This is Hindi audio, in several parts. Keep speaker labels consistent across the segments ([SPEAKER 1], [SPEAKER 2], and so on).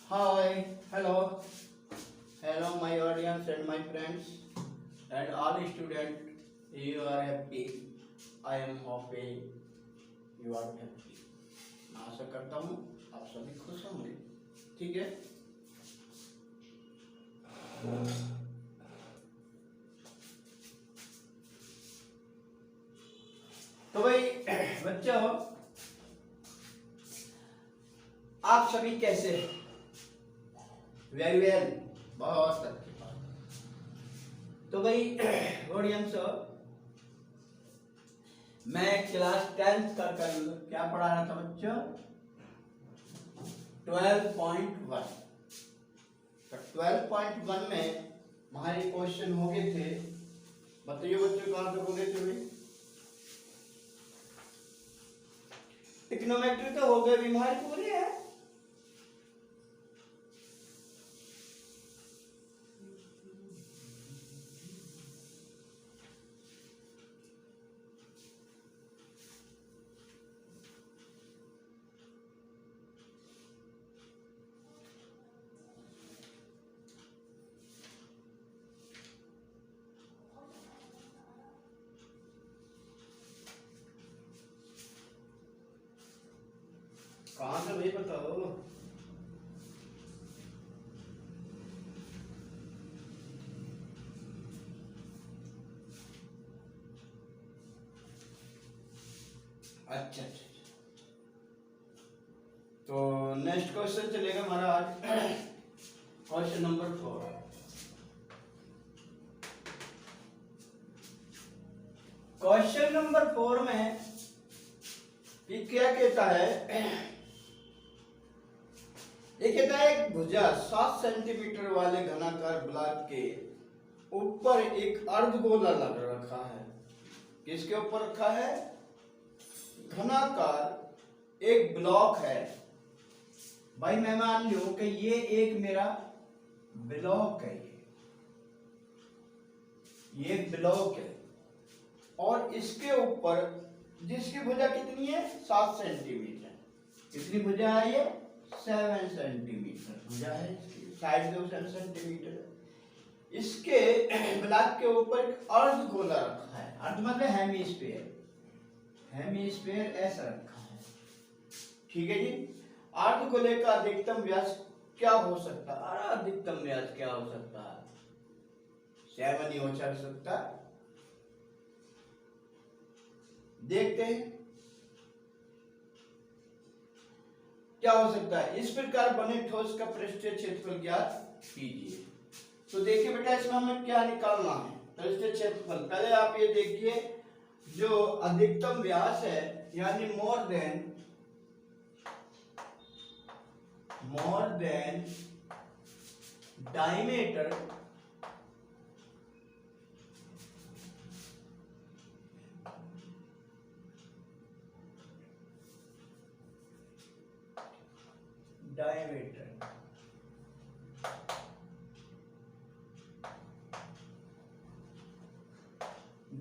[SPEAKER 1] Hi, hello, hello, my audience and my friends and all students. You are happy. I am happy. You are happy. मैं आशा करता हूँ आप सभी खुश होंगे. ठीक है. तो भाई बच्चों, आप सभी कैसे हैं? वेरी वेल, बहुत अच्छी बात. तो भाई ऑडियंस, मैं क्लास 10th का कल क्या पढ़ा रहा था बच्चों? 12.1. तो 12.1 में हमारे क्वेश्चन हो गए थे. बताइए बच्चों कहाँ तक हो गए थे भाई? ट्रिग्नोमेट्री तो हो गए भी हमारे पूरे हैं. कहाँ से भाई बताओ? अच्छा. तो नेक्स्ट क्वेश्चन चलेगा हमारा आज. Question number 4. क्वेश्चन नंबर 4 में ये क्या कहता है? ये कहता है एक भुजा 7 सेंटीमीटर वाले घनाकार ब्लॉक के ऊपर एक अर्धगोला लग रखा है. किसके ऊपर रखा है? घनाकार एक ब्लॉक है. भाई मैं मान लूं कि ये एक मेरा ब्लॉक है. ये ब्लॉक है और इसके ऊपर जिसकी भुजा कितनी है? 7 सेंटीमीटर. कितनी भुजा है ये? 7 सेंटीमीटर भुजा है. इसकी साइड 2 सेंटीमीटर. इसके ब्लॉक के ऊपर एक अर्धगोला रखा है. अर्ध मतलब हेमीस्फीयर. हेमीस्फीयर ऐसा रखा है. ठीक है जी. अर्धगोले का अधिकतम व्यास क्या हो सकता है? अरे अधिकतम व्यास क्या हो सकता है? 7 ही हो सकता है. देखते हैं क्या हो सकता है. इस प्रकार बने ठोस का पृष्ठीय क्षेत्रफल ज्ञात कीजिए. तो देखिए बेटा, इसमें हमें क्या निकालना है? पृष्ठीय क्षेत्रफल. पहले आप ये देखिए, जो अधिकतम व्यास है यानी more than diameter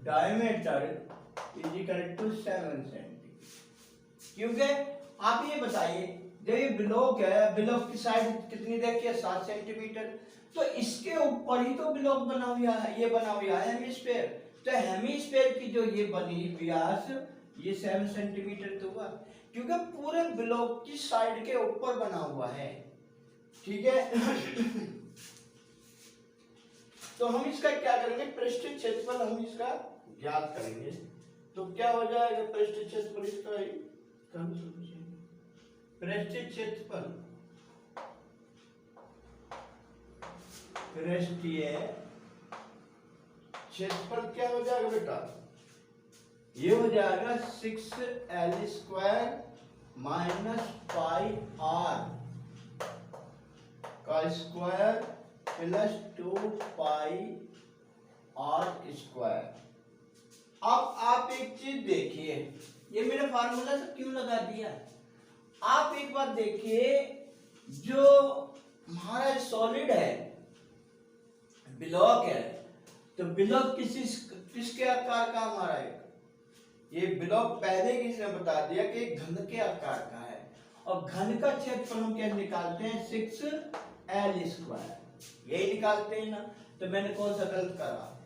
[SPEAKER 1] diameter is equal to 7 centimetre. क्योंकि आप ये बताइए, जब ये ब्लॉक है, ब्लॉक की साइड कितनी देखिए? 7 सेंटीमीटर. तो इसके ऊपर ही तो ब्लॉक बना हुआ है. ये बना हुआ है हेमीस्फीयर. तो हेमीस्फीयर की जो ये बनी व्यास, ये 7 सेंटीमीटर तो हुआ, क्योंकि पूरे ब्लॉक की साइड के ऊपर बना हुआ है. ठीक है. तो हम इसका क्या करेंगे? पृष्ठीय क्षेत्रफल हम इसका ज्ञात करेंगे. तो क्या हो जाएगा पृष्ठीय क्षेत्रफल इसका? पृष्ठीय क्षेत्रफल क्या हो जाएगा बेटा? ये हो जाएगा 6L² माइनस पाई R का स्क्वायर प्लस 2 पाई R². अब आप एक चीज देखिए, ये मेरा फार्मूला से क्यों लगा दिया? आप एक बात देखिए, जो हमारा सॉलिड है, ब्लॉक है, तो ब्लॉक किसके आकार का हमारा है? ये ब्लॉक पहले किसने बता दिया कि घन के आकार का है. और घन का क्षेत्रफल हम क्या निकालते हैं 6l², यही निकालते हैं ना। तो मैंने कौन सा गलत करा,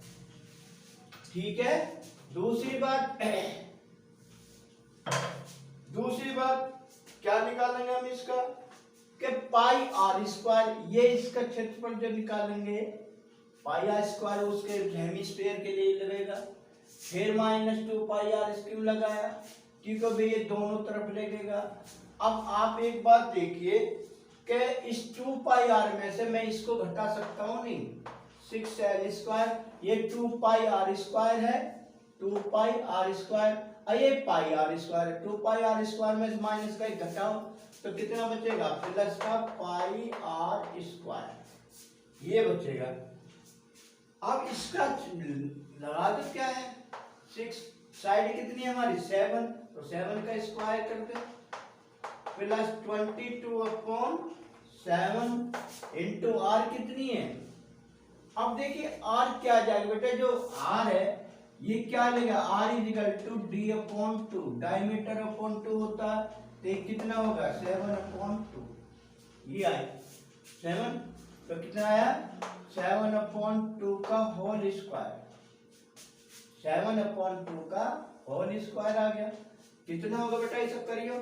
[SPEAKER 1] ठीक है। दूसरी बात क्या निकालेंगे हम इसका कि πr², ये इसका क्षेत्रफल जो निकालेंगे πr², उसके हेमिस्फीयर के लिए लगेगा। फिर -2πr³ लगाया, ठीक है भाई, ये दोनों तरफ लगेगा। अब आप एक बात देखिए कि इस 2πr में से मैं इसको घटा सकता हूं नहीं, 6l², ये 2πr² है, 2πr², ये πr², 2πr² में से माइनस का घटाओ तो कितना बचेगा, प्लस का πr², ये बचेगा। अब इसका लगा दो क्या है, 6, साइड कितनी है हमारी 7, तो 7 का स्क्वायर करते, प्लस 22/7 इंटू r कितनी है। अब देखिए r क्या आ जाएगा बेटा, जो r है ये क्या लेगा, r = d/2, डायमीटर अपॉन 2 होता है, तो ये कितना होगा 7/2, ये आए 7, तो कितना आया 7/2 का होल स्क्वायर, 7/2 का होल स्क्वायर आ गया। कितना होगा बेटा, ये सब करियो।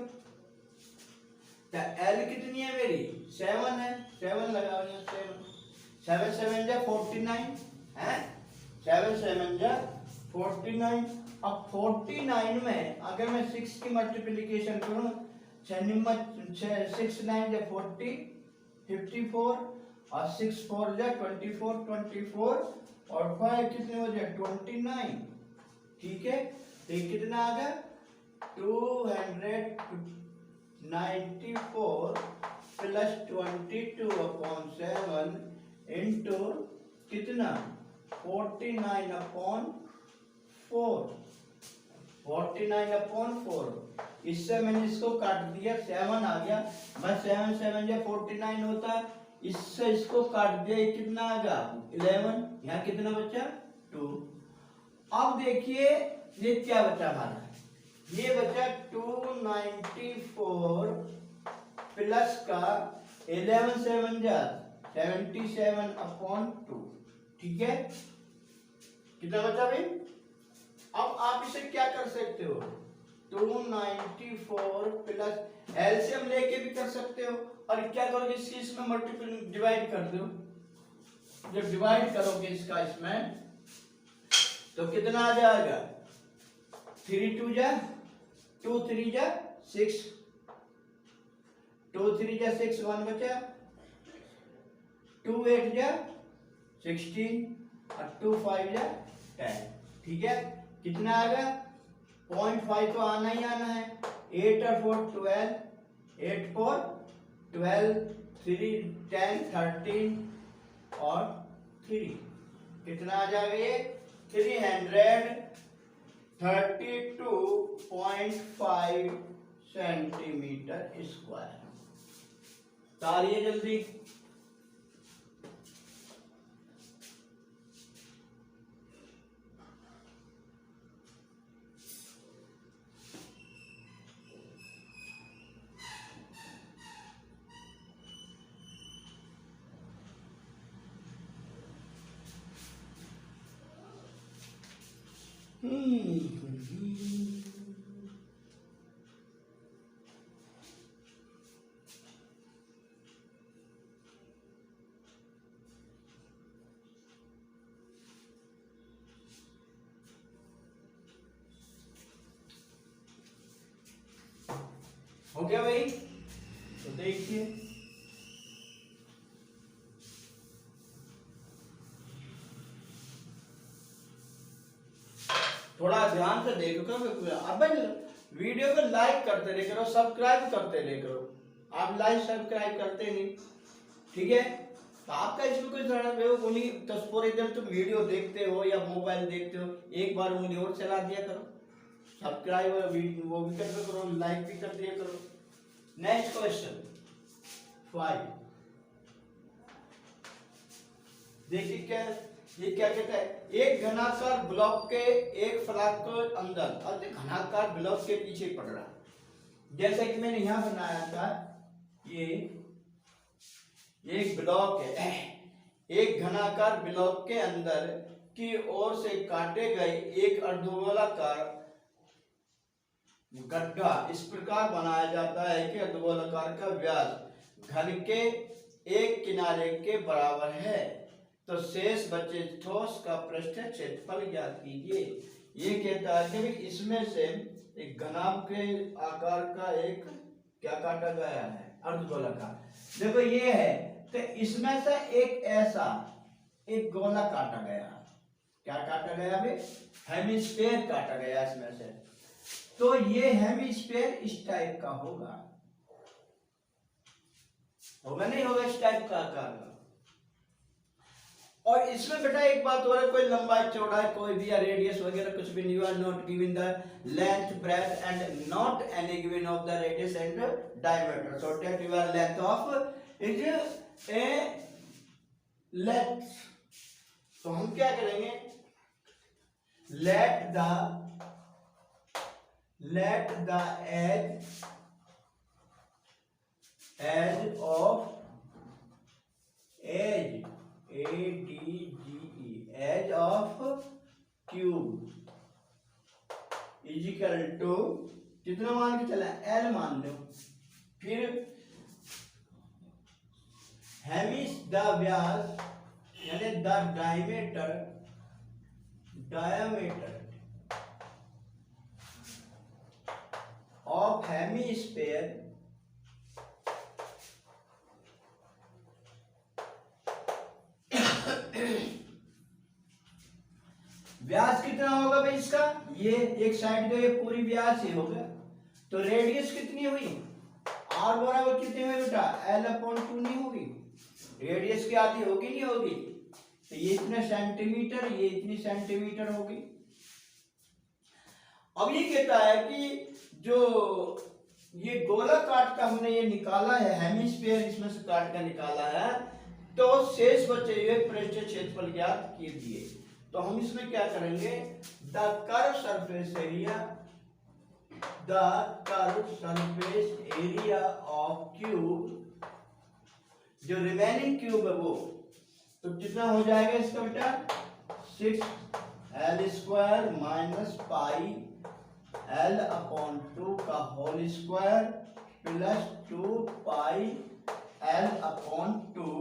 [SPEAKER 1] तो L कितनी है मेरी 7 है, 7 लगाओ यहाँ, 7 7 जा 49 है, 7 7 जा 49। अब 49 में अगर मैं 6 की मल्टीप्लिकेशन करूं, 6 9 जा 40, 54, और 6 4 जा 24, 24 और 5 कितने हो जाए 29, ठीक है। तो ये कितना आ गया 294 प्लस 22/7 इंटू कितना 49/4, इससे मैंने इसको काट दिया, 7 आ गया, बस 7 7 जा 49 होता है, इससे इसको काट दिया, कितना आ गया 11, यहाँ कितना बचा 2। अब देखिए ये क्या बचा हमारा, ये बचा 294 प्लस का 11 7 जा 77/2, ठीक है। कितना बचा भाई, अब आप इसे क्या कर सकते हो, 294 प्लस एलसीएम लेके भी कर सकते हो, और क्या करोगे इसमें मल्टीपल डिवाइड कर दो, जब डिवाइड करोगे इसका इसमें तो कितना आ जाएगा 3 2 जा 2 3 जा 6, 2 3 जा 6, 1 बचा, 2 8 जा 16 और 2 5 जा 10, ठीक है। कितना आ गया 0.5 तो आना ही आना है, 8 और 4 12, 8 4 12, 3 10 13 और 3, कितना आ जाएगा ये 332.5 सेंटीमीटर स्क्वायर। तारिए जल्दी, हो गया भाई। तो देखिए थोड़ा ध्यान से देखो, अब वीडियो को लाइक करते रहे करो, सब्सक्राइब करते रहे करो, आप लाइक सब्सक्राइब करते नहीं, ठीक है। तो आपका इसमें कोई जरूरत है उंगली तो पूरे दिन तुम वीडियो देखते हो या मोबाइल देखते हो, एक बार उंगली और चला दिया करो, सब्सक्राइब वो भी कर करो, लाइक भी कर दिया करो। नेक्स्ट क्वेश्चन 5, देखिए क्या ये क्या कहता है, एक घनाकार ब्लॉक के एक फलाक के अंदर, अब घनाकार ब्लॉक के पीछे पड़ रहा है, जैसे कि मैंने यहां बनाया था, ये एक ब्लॉक है, एक घनाकार ब्लॉक के अंदर की ओर से काटे गए एक अर्धगोलाकार गड्ढा इस प्रकार बनाया जाता है कि अर्धगोलाकार का व्यास घन के एक किनारे के बराबर है, तो शेष बचे ठोस का पृष्ठीय क्षेत्रफल ज्ञात कीजिए। ये कहता है कि इसमें से एक घनाभ के आकार का एक क्या काटा गया है, अर्धगोलाकार। देखो ये है, तो इसमें से एक ऐसा एक गोला काटा गया। क्या काटा गया भाई? हेमिस्फीयर काटा गया इसमें से। तो ये हेमिस्फीयर इस टाइप का होगा, नहीं होगा इस टाइप का आकार का। और इसमें बेटा एक बात और है, कोई लंबाई चौड़ाई कोई भी या रेडियस वगैरह कुछ भी नहीं हुआ, not given the length breadth and not any given of the radius and diameter, so that your length of is a length. तो हम क्या करेंगे, let the edge of edge edge of cube is equal to कितना मान के चला, L मान लो। फिर हेमिस द व्यास यानी द डायमीटर of hemisphere व्यास कितना होगा भाई इसका, ये एक साइड का ये पूरी व्यास ही होगा, तो रेडियस कितनी हुई, r बराबर कितनी हुई बेटा, L/2 नहीं होगी, रेडियस की आधी होगी नहीं होगी, तो ये इतने सेंटीमीटर, ये इतनी सेंटीमीटर होगी। अब ये कहता है कि जो ये गोला काट का हमने ये निकाला है, हेमिस्फीयर इसमें से काट का निकाला है, तो शेष बचे हुए पृष्ठीय क्षेत्रफल ज्ञात कीजिए। तो हम इसमें क्या करेंगे, the curve surface area of cube, जो रिमेनिंग क्यूब है वो, तो कितना हो जाएगा इसका बेटा, 6L² माइनस पाई L/2 का होल स्क्वायर प्लस 2 पाई L/2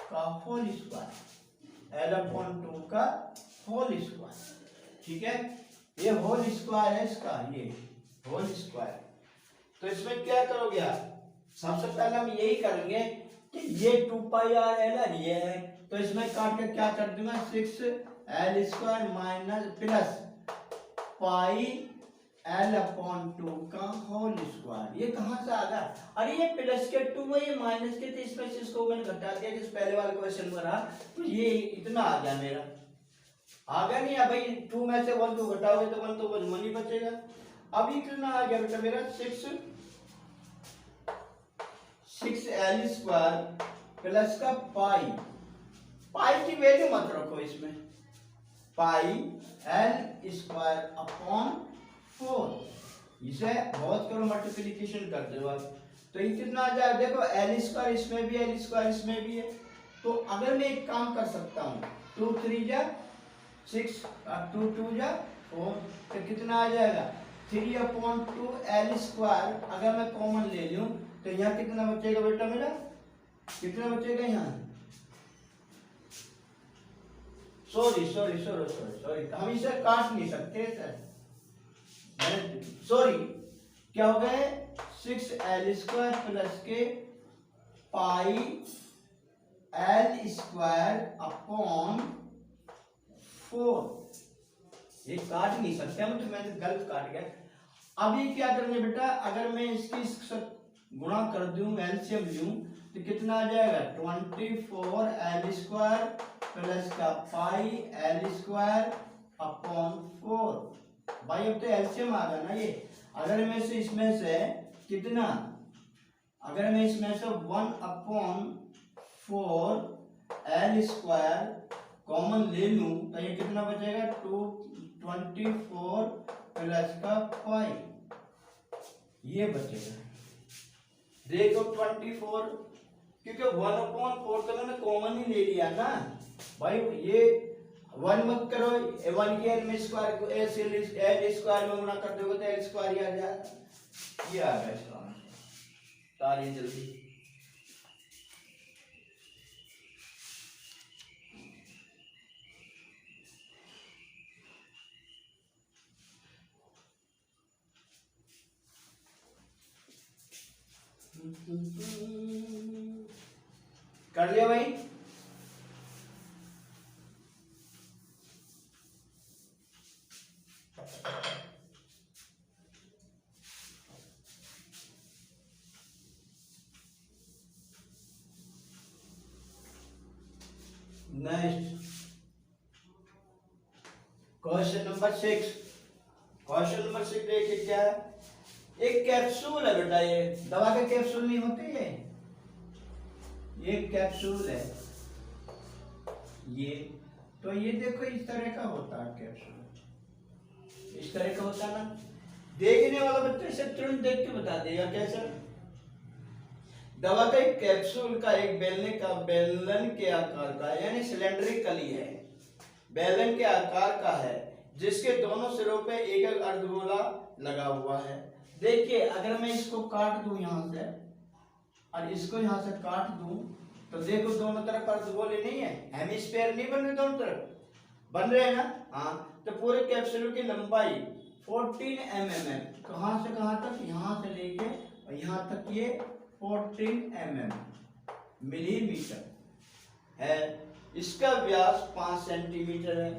[SPEAKER 1] का होल स्क्वायर, L/2 का होल स्क्वायर, ठीक है। ये होल स्क्वायर है इसका, ये होल स्क्वायर। तो इसमें क्या करोगे आप, सबसे पहले हम यही करेंगे कि ये 2 पाई R L ये है, तो इसमें काट के क्या कर दूंगा, 6L² minus plus pi L/2 का होल स्क्वायर। ये कहां से आ गया, अरे ये प्लस के 2 है, ये माइनस के, तो इसमें से इसको मैंने घटा दिया, जिस पहले वाले क्वेश्चन में रहा, तो ये इतना आ गया मेरा, आ गया नहीं है भाई, 2 में से 1 तो घटाओगे तो 1 तो 1 ही बचेगा। अब ये कितना आ गया बेटा मेरा, 6L² प्लस का पाई, पाई की वैल्यू मत रखो इसमें, पाई L²/4, इसे बहुत करो मल्टीप्लिकेशन कर दो आप, तो ये कितना आ जाए, देखो L² इसमें भी L² इसमें भी है, तो अगर मैं एक काम कर सकता हूँ, 2 3 जा 6 और 2 2 जा 4, तो कितना आ जाएगा, 3/2 L², अगर मैं कॉमन ले लूं तो यहाँ कितना बचेगा बेटा मेरा, कितना बचेगा यहाँ, सॉरी हम इसे काट नहीं सकते सर, सॉरी, क्या हो गए, 6L² प्लस के पाई L²/4, ये काट नहीं सकते हम, तो मैंने गलत काट गया। अभी क्या करेंगे बेटा, अगर मैं इसकी गुणा कर दूं, एलसीएम लूं, तो कितना आ जाएगा, 24L² प्लस का पाई L²/4, भाई अब तो एलसीएम आ गया ना ये। अगर मैं से इसमें से कितना, अगर मैं इसमें से 1/4L² कॉमन ले लूं, तो ये कितना बचेगा, 224 प्लस का 5, ये बचेगा, देखो 24, क्योंकि 1/4 तो मैंने कॉमन ही ले लिया ना भाई। ये 1 मत करो, 1 के एल स्क्वायर को एल स्क्वायर में गुना कर दोगे तो एल स्क्वायर ही आ जाएगा। ये आ गया इसका आंसर। तालियां जल्दी। कर लिया भाई? Next question number 6। Question number 6 देखिए क्या है। एक कैप्सूल है बेटा, ये दवा के कैप्सूल नहीं होते, ये कैप्सूल है ये। तो ये देखो इस तरह का होता है कैप्सूल, इस तरह का होता है ना। देखने वाला बच्चा इसे तुरंत देख के बता देगा कैसा। दवा का एक कैप्सूल का एक बेलन के आकार का यानी सिलेंड्रिकली है, बेलन के आकार का है, जिसके दोनों सिरों पे एक एक अर्धगोला लगा हुआ है। देखिए अगर मैं इसको काट दूं यहां से और इसको यहां से काट दूं तो देखो दोनों तरफ अर्धगोले नहीं है, हेमिस्फीयर नहीं बन रहे, दोनों तरफ बन रहे हैं ना। हाँ, तो पूरे कैप्सूल की लंबाई 14 mm है। कहां से कहां तक? यहां से लेके और यहां तक ये 14 mm मिलीमीटर है। इसका व्यास 5 सेंटीमीटर है।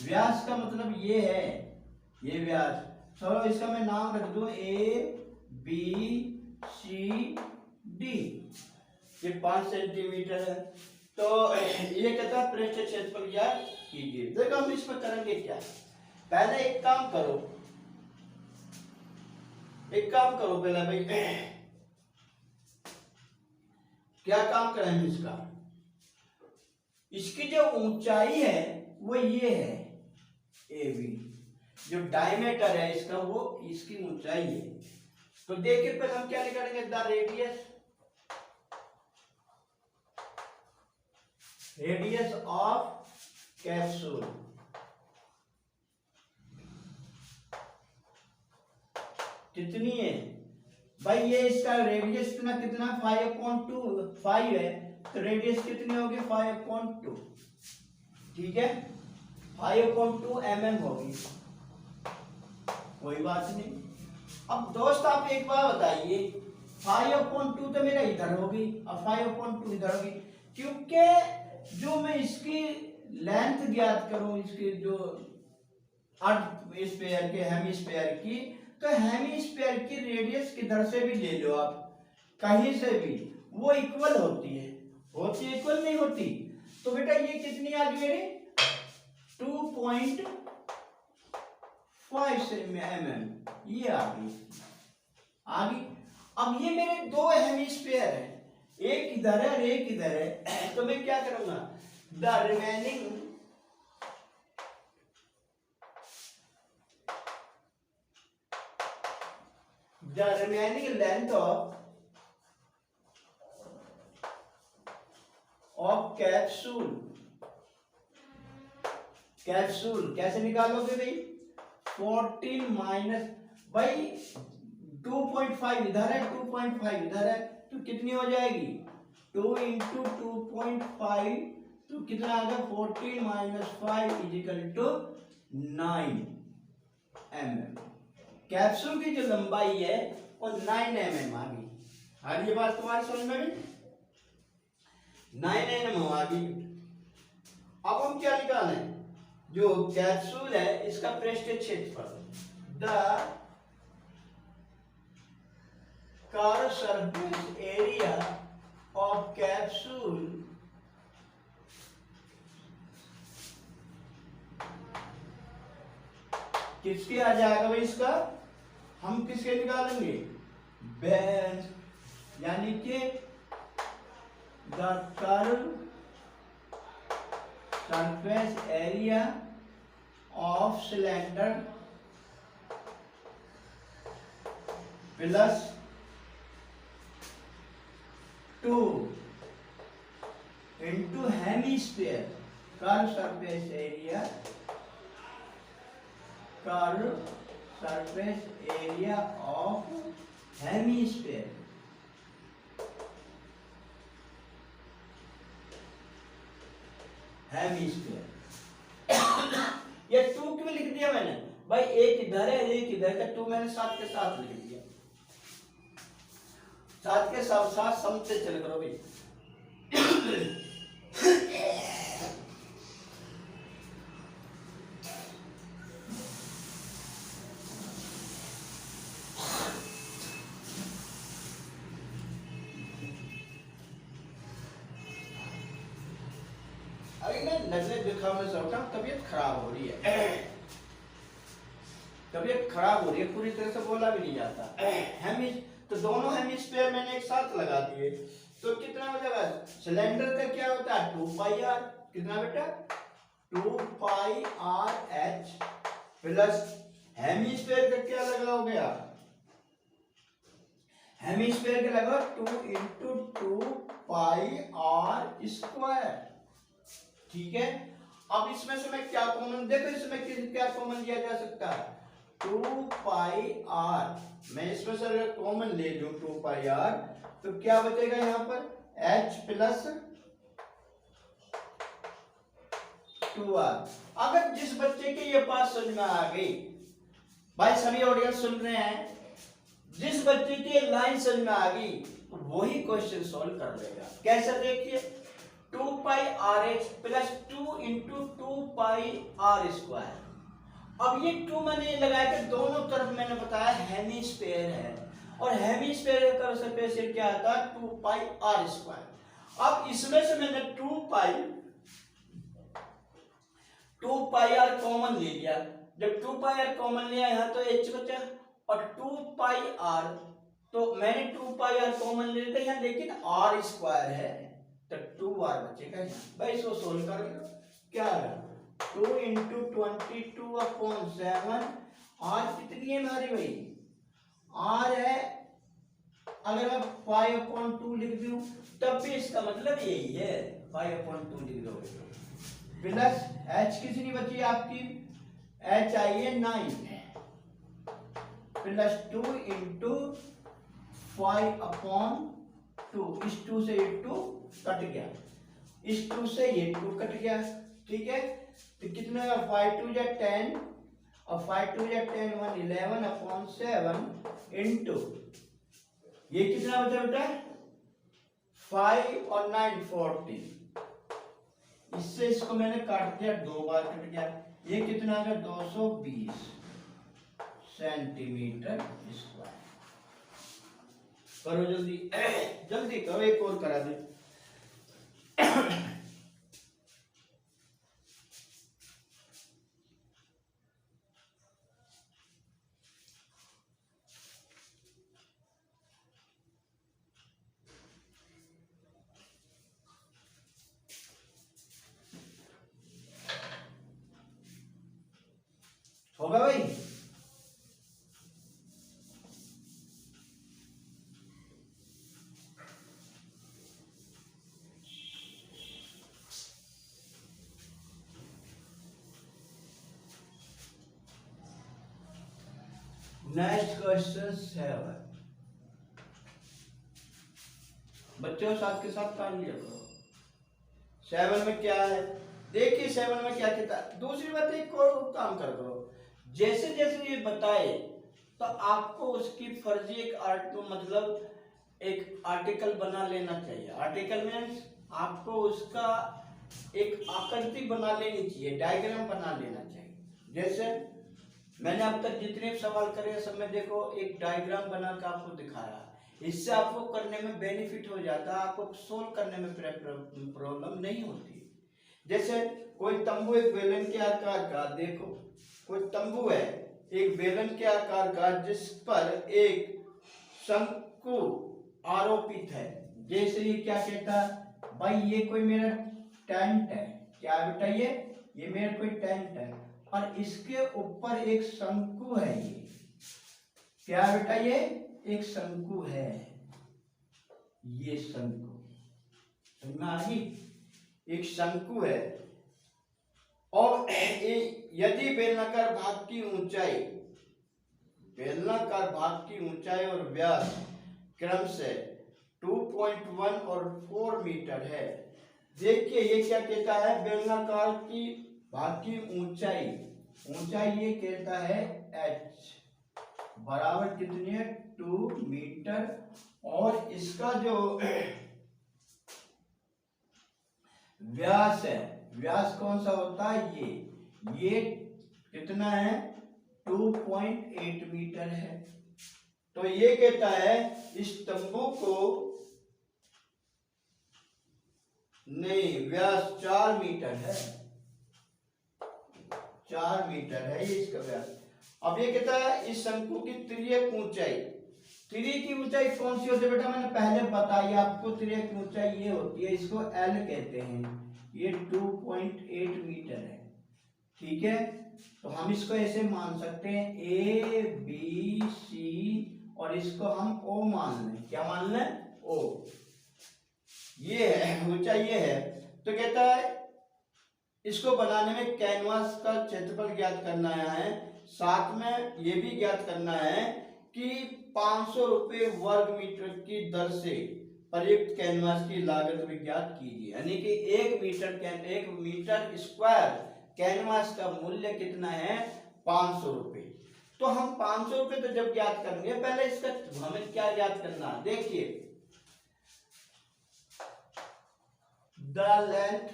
[SPEAKER 1] व्यास का मतलब ये है, ये व्यास। चलो इसका मैं नाम रख दूं ABCD। ये 5 सेंटीमीटर है। तो ये कहता है पृष्ठ क्षेत्रफल ज्ञात कीजिए। देखो हम इसमें करेंगे क्या, पहले एक काम करो पहले भाई, क्या काम करेंगे इसका। इसकी जो ऊंचाई है वो ये है AB, जो डायमीटर है इसका वो इसकी ऊंचाई है। तो देखिए पहले हम क्या निकालेंगे, द रेडियस ऑफ कैप्सूल। कितनी है भाई, ये इसका रेडियस कितना 5/2 है, तो रेडियस कितनी होगी 5/2, ठीक है 5/2 mm होगी, कोई बात नहीं। अब दोस्त आप एक बार बताइए, 5/2 तो मेरा इधर होगी और 5/2 इधर होगी, क्योंकि जो मैं इसकी लेंथ ज्ञात करूं, इसकी जो अर्ध स्फीयर के हेमिस्फीयर की, तो हेमिस्फीयर की रेडियस किधर से भी ले लो आप, कहीं से भी, वो इक्वल होती है इक्वल नहीं होती। तो बेटा ये कितनी आ गई मेरी 2.5 mm, ये आ गई। अब ये मेरे दो हेमिस्फीयर है, एक इधर है और एक इधर है। तो मैं क्या करूंगा, the remaining length of capsule कैसे निकालोगे भाई, 14 माइनस भाई 2.5 इधर है 2.5 इधर है, तो कितनी हो जाएगी 2 इंटू 2.5, तो कितना आ गया 14 minus 5 equal to 9 mm। Capsule की जो लंबाई है वो 9 mm आ गई। हाँ ये बात तुम्हारी समझ में भी 9 mm आ गई। अब हम क्या निकालें, जो कैप्सूल है इसका पृष्ठीय क्षेत्रफल, the curve surface area of capsule किसके आ जाएगा भाई, इसका हम किसके निकालेंगे, बेंच, यानी कि the curve surface area of cylinder plus 2 into hemisphere curve surface area, curve surface area of hemisphere. Hemisphere ये 2 क्यों लिख दिया मैंने भाई, एक इधर है एक इधर का, 2 मैंने साथ के साथ लिख दिया, साथ के साथ साथ समझते चल करो भाई। अभी मैं नजरें दिखाने से उठा, तबीयत खराब हो रही है, तबीयत खराब हो रही है, पूरी तरह से बोला भी नहीं जाता। तो दोनों हेमिस्फीयर मैंने एक साथ लगा दिए, तो कितना हो जाएगा? सिलेंडर का क्या होता है? 2 पाई आर, कितना बेटा? 2 pi r h plus hemisphere का क्या लगाओगे आप? हेमिस्फीयर का लगाओ 2 इंटू 2 पाई आर स्क्वायर, ठीक है। अब इसमें से मैं क्या कॉमन, देखो इसमें क्या कॉमन लिया जा सकता है? 2 पाई आर, मैं इसमें से अगर कॉमन ले लूं 2 पाई आर, तो क्या बचेगा यहाँ पर? h plus 2r। अगर जिस बच्चे के ये बात समझ में आ गई, भाई सभी ऑडियंस सुन रहे हैं, जिस बच्चे की लाइन समझ में आ गई वही क्वेश्चन सॉल्व कर लेगा। कैसे? देखिए 2 pi r h plus 2 into 2 pi r square. अब ये 2 मैंने लगाया कि दोनों तरफ मैंने बताया हेमिस्फीयर है, और हेमिस्फीयर का सरफेस एरिया क्या आता है? 2 पाई आर स्क्वायर। अब इसमें से मैंने 2 पाई आर कॉमन ले लिया, जब 2 पाई आर कॉमन लिया यहाँ तो h बचा, और 2 पाई आर, तो मैंने 2 पाई आर कॉमन ले लिया यहाँ, लेकिन आर स्क्वायर है तो 2r बचेगा यहाँ। भाई इसको सोल्व कर लो, क्या आ रहा? 2 इंटू 22/7, आर कितनी है हमारी भाई? आर है, अगर मैं 5/2 लिख दूं तब भी इसका मतलब यही है, 5/2 लिख दोगे तो। प्लस h कितनी बची आपकी? h आई है 9 प्लस 2 इंटू 5/2, इस 2 से ये 2 कट गया, इस 2 से ये 2 कट गया, ठीक है। तो कितना? 5 2 जा 10 और 5 2 जा 10 1 11/7 इंटू ये कितना बचा बेटा? 5 और 9 14। इससे इसको मैंने काट दिया, 2 बार कट गया, ये कितना आ गया? 220 सेंटीमीटर स्क्वायर। करो जल्दी जल्दी करो, एक और करा दे। होगा भाई? Next question 7। बच्चों साथ के साथ काम लिया करो। 7 में क्या है? देखिए 7 में क्या कहता है। दूसरी बात एक और काम कर करो, जैसे जैसे ये बताए तो आपको उसकी फर्जी एक मतलब एक आर्टिकल बना लेना चाहिए। आर्टिकल मीन्स आपको उसका एक आकृति बना लेनी चाहिए, डायग्राम बना लेना चाहिए। जैसे मैंने अब तक जितने सवाल करे सब में देखो एक डायग्राम बना कर आपको दिखाया, इससे आपको करने में बेनिफिट हो जाता है, आपको सोल्व करने में प्रॉब्लम नहीं होती। जैसे कोई तंबू एक बेलन के आकार का, देखो कोई तंबू है एक बेलन के आकार का जिस पर एक शंकु आरोपित है। जैसे ये क्या कहता है भाई, ये कोई मेरा टेंट है, क्या बेटा ये मेरा कोई टेंट है और इसके ऊपर एक शंकु है, ये क्या है बेटा, ये एक शंकु है, ये शंकु समझ में आ गई, एक शंकु है। और यदि बेलनाकार भाग की ऊंचाई, बेलनाकार भाग की ऊंचाई और व्यास क्रम से 2.1 और 4 मीटर है। देखिए ये क्या कहता है, बेलनाकार की भाग की ऊंचाई, ऊंचाई ये कहता है h बराबर कितनी है, 2 मीटर। और इसका जो व्यास है, व्यास कौन सा होता है, ये कितना है, 2.8 मीटर है। तो ये कहता है इस तंबू को, नहीं व्यास 4 मीटर है, 4 मीटर है ये इसका व्यास। अब ये कहता है इस शंकु की तिर्यक ऊंचाई, तिर्यक की ऊंचाई कौन सी होती है बेटा, मैंने पहले बताई आपको, तिर्यक ऊंचाई ये होती है, इसको L कहते हैं, ये 2.8 मीटर है, ठीक है। तो हम इसको ऐसे मान सकते हैं A B C और इसको हम O मान लें, क्या मान लें, O, ये है ऊंचाई, ये है। तो कहता है इसको बनाने में कैनवास का क्षेत्रफल ज्ञात करना है, साथ में ये भी ज्ञात करना है कि 500 रुपये वर्ग मीटर की दर से प्रयुक्त कैनवास की लागत भी ज्ञात कीजिए। यानी कि 1 मीटर स्क्वायर कैनवास का मूल्य कितना है, 500 रुपये। तो हम 500 रुपये तो जब ज्ञात करेंगे, पहले इसका हमें क्या ज्ञात करना, देखिए the length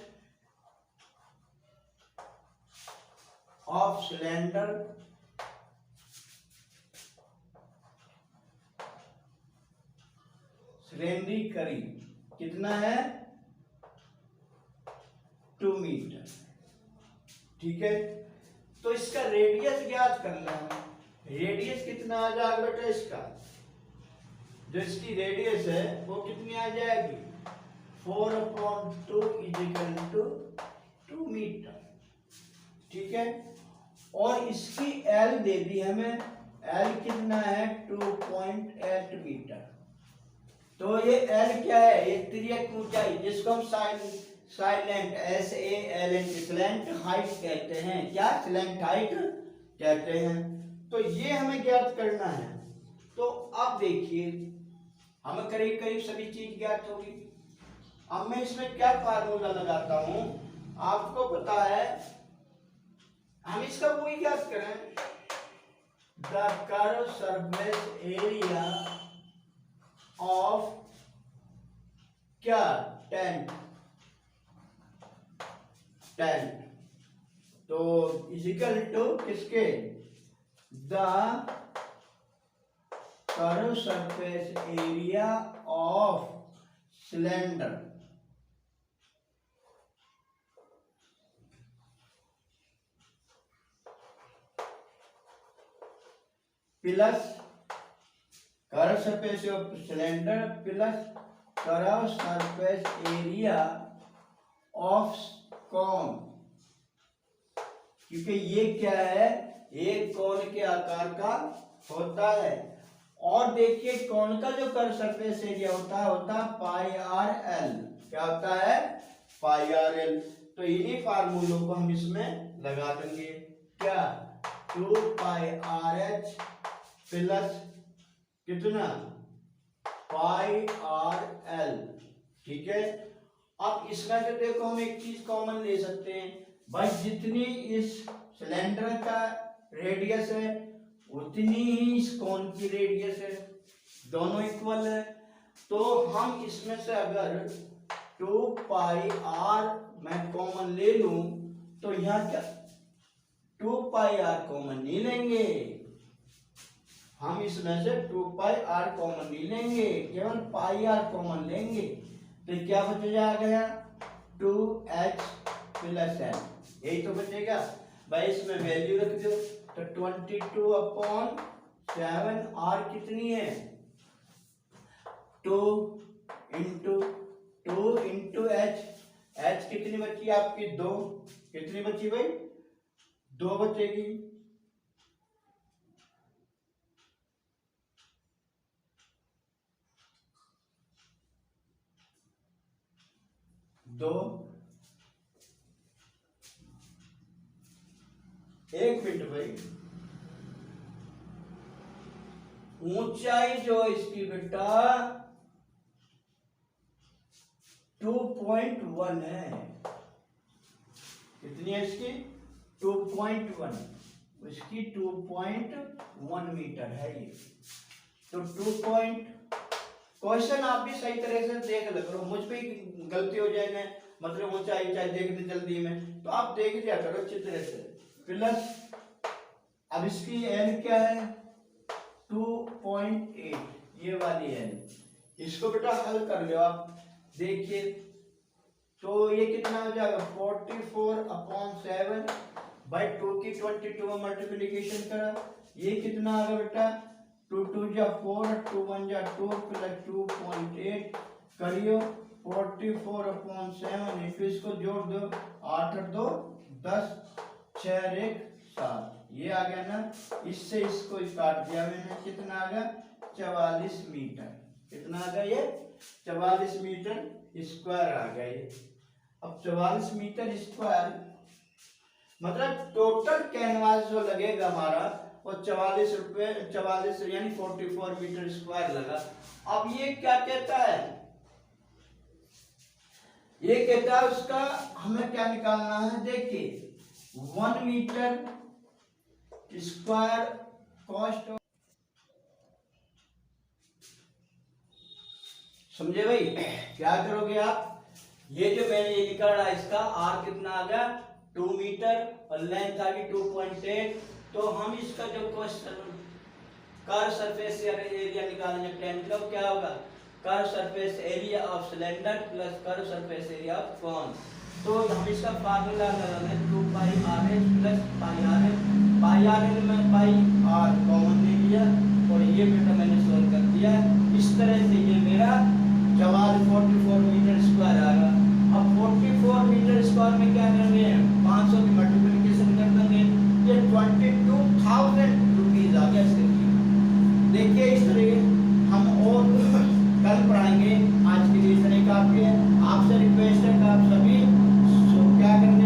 [SPEAKER 1] of cylinder cylindrically कितना है, 2 मीटर, ठीक है। तो इसका रेडियस ज्ञात करना है, रेडियस कितना आ जाएगा बेटा, इसका जो इसकी रेडियस है वो कितनी आ जाएगी, 4/2 = 2 मीटर, ठीक है। और इसकी L दे दी हमें, L कितना है, 2.8 मीटर। तो ये L क्या है, ये तिर्यक ऊंचाई जिसको हम साइलेंट स्लैंट हाइट कहते हैं, क्या स्लैंट हाइट कहते हैं। तो ये हमें ज्ञात करना है। तो अब देखिए हमें करीब करीब सभी चीज ज्ञात होगी। अब मैं इसमें क्या फार्मूला लगाता हूं, आपको पता है, हम इसका वही ज्ञात करें, the curve surface area of क्या, टेंट, तो इजिकल टू किसके, the curve surface area of cylinder plus curve surface of cylinder plus curve surface area of कोन, क्योंकि ये क्या है, एक कोन के आकार का होता है। और देखिए कोन का जो कर्व सरफेस एरिया होता है πr/l, क्या होता है, πr/l। तो इन्हीं फार्मूलों को हम इसमें लगा देंगे, क्या, 2πrh प्लस कितना, πr/l, ठीक है। अब इसमें से देखो हम एक चीज कॉमन ले सकते हैं, भाई जितनी इस सिलेंडर का रेडियस है उतनी ही इस कोन की रेडियस है, दोनों इक्वल है। तो हम इसमें से अगर 2πr मैं कॉमन ले लूं तो यहाँ क्या, 2πr कॉमन नहीं लेंगे, हम इसमें से 2πr कॉमन नहीं लेंगे, केवल πr कॉमन लेंगे। तो क्या बच जाएगा, 2h प्लस l, यही तो बचेगा भाई। इसमें वैल्यू रख दो, तो 22/7, r कितनी है, 2 इंटू h कितनी बची आपकी, 2, कितनी बची भाई, 2 बचेगी। 2 1 मिनट भाई। ऊंचाई जो इसकी बेटा 2.1 है। कितनी है इसकी? 2.1। उसकी 2.1 मीटर है ये। तो क्वेश्चन आप भी सही तरह से देख लो, मुझ पे गलती हो जाए, मैं मतलब ऊंचाई चाहे देख दे जल्दी में, तो आप देख लिया करो अच्छी तरह से। प्लस अब इसकी एन क्या है? 2.8, ये वाली एन। इसको बेटा हल कर लो आप, देखिए तो ये कितना हो जाएगा? 44/7 बाई 2 की 22 में मल्टीप्लीकेशन करा, ये कितना आ गया बेटा? 2 2 जा 4, 2 1 जा 2 प्लस 2.8 करियो 44/7 इंटू इसको जोड़ दो 8 और 2 10 6 और 1 7, ये आ गया ना। इससे इसको काट दिया मैंने, कितना आ गया? 44 मीटर। कितना आ गया? ये 44 मीटर स्क्वायर आ गया ये। अब 44 मीटर स्क्वायर मतलब टोटल कैनवास जो लगेगा हमारा वो 44 यानी 44 मीटर स्क्वायर लगा। अब ये क्या कहता है? ये कहता है उसका हमें क्या निकालना है? देखिए 1 मीटर स्क्वायर कॉस्ट, समझे भाई? क्या करोगे आप? ये जो मैंने ये निकाला इसका आर कितना आ गया? 2 मीटर और लेंथ आ गई 2.8। तो हम इसका जो क्वेश्चन कर्व सरफेस एरिया निकालेंगे टेन का, क्या होगा? Curve surface area of cylinder plus curve surface area of cone. तो हम इसका फार्मूला लगाएंगे 2 pi r h plus pi r h. Pi r h में पाई आर कॉमन ले लिया और ये बेटा मैंने सोल्व कर दिया। इस तरह से ये मेरा 44 मीटर स्क्वायर आ रहा। अब 44 मीटर स्क्वायर में क्या करेंगे? 500 की मल्टीप्लिकेशन कर देंगे, ये 22,000 रुपीज आ गया इसके लिए। देखिए इस तरह हम और कल पढ़ाएंगे। आज के लिए इतने काफी है। आपसे रिक्वेस्ट है कि आप सभी क्या करेंगे?